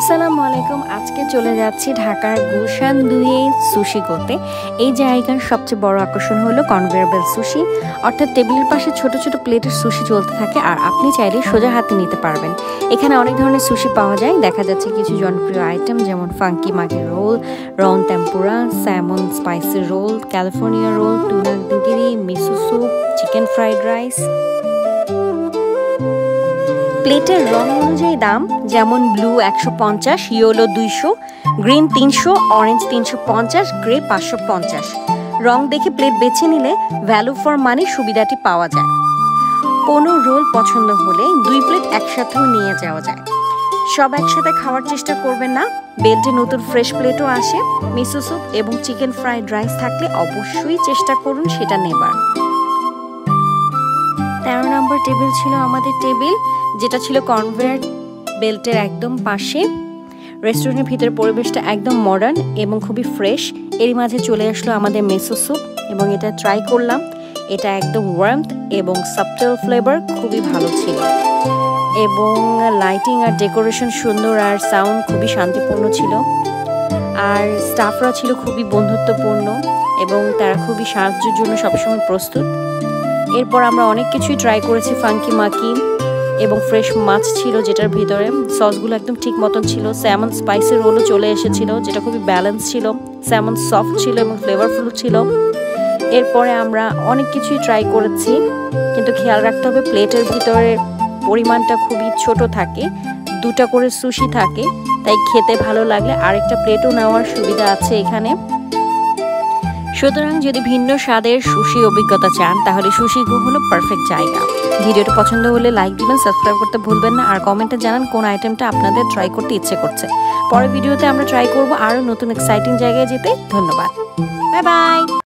আসসালামু আলাইকুম। আজকে চলে যাচ্ছি ঢাকার গুলশান 2-এ সুশি করতে। এই জায়গার সবচেয়ে বড় আকর্ষণ হলো কনভেয়ার বেল্ট সুশি, অর্থাৎ টেবিলের পাশে ছোট ছোট প্লেটের সুশি চলতে থাকে আর আপনি চাইলে সোজা হাতে নিতে পারবেন। এখানে অনেক ধরনের সুশি পাওয়া যায়। দেখা যাচ্ছে কিছু জনপ্রিয় আইটেম যেমন ফাঙ্কি মাগি রোল, রন tempura, salmon spicy roll, California roll, tuna nigiri, miso soup, chicken fried rice. প্লেটের রং অনুযায়ী দাম, যেমন blue 150, yellow 200, green 300, orange 350, grey 550। রং দেখে প্লেট বেছে নিলে ভ্যালু ফর মানি সুবিধাটি পাওয়া যায়। কোনো রোল পছন্দ হলে 2 প্লেট একসাথেও নিয়ে যাওয়া যায়। সব একসাথে খাওয়ার চেষ্টা করবেন না, বেল্টে নতুন ফ্রেশ প্লেটও আসে। মিসো স্যুপ এবং চিকেন ফ্রাইড রাইস থাকলে অবশ্যই চেষ্টা করুন সেটা নেবার। 13 নম্বর টেবিল ছিল আমাদের টেবিল, যেটা ছিল কনভেয়ার বেল্টের একদম পাশে। রেস্টুরেন্টের ভিতরে পরিবেশটা একদম মডার্ন এবং খুবই ফ্রেশ। এরই মাঝে চলে আসলো আমাদের মিসো স্যুপ এবং এটা ট্রাই করলাম। এটা একদম ওয়ার্মথ এবং সাবটেল ফ্লেভার, খুবই ভালো ছিল এবং লাইটিং আর ডেকোরেশন সুন্দর আর সাউন্ড খুবই শান্তিপূর্ণ ছিল। আর স্টাফরা ছিল খুবই বন্ধুত্বপূর্ণ এবং তারা খুবই সাহায্যের জন্য সবসময় প্রস্তুত। এরপর আমরা অনেক কিছুই ট্রাই করেছি। ফাঙ্কি মাকি এবং ফ্রেশ মাছ ছিল যেটার ভিতরে, সসগুলো একদম ঠিক মতন ছিল। স্যামন স্পাইসি রোলও চলে এসেছিল যেটা খুবই ব্যালেন্স ছিল। স্যামন সফট ছিল এবং ফ্লেভারফুল ছিল। এরপরে আমরা অনেক কিছুই ট্রাই করেছি, কিন্তু খেয়াল রাখতে হবে প্লেটের ভিতরে পরিমাণটা খুবই ছোট থাকে, 2টা করে সুশি থাকে, তাই খেতে ভালো লাগলে আরেকটা প্লেটও নেওয়ার সুবিধা আছে এখানে। সুতরাং যদি ভিন্ন স্বাদের সুশি অভিজ্ঞতা চান তাহলে সুশি গো হলো পারফেক্ট জায়গা। ভিডিওটা পছন্দ হলে লাইক দিবেন, সাবস্ক্রাইব করতে ভুলবেন না, আর কমেন্টে জানান কোন আইটেমটা আপনাদের ট্রাই করতে ইচ্ছে করছে। পরের ভিডিওতে আমরা ট্রাই করব আরও নতুন এক্সাইটিং জায়গায় যেতে। ধন্যবাদ, বাই বাই।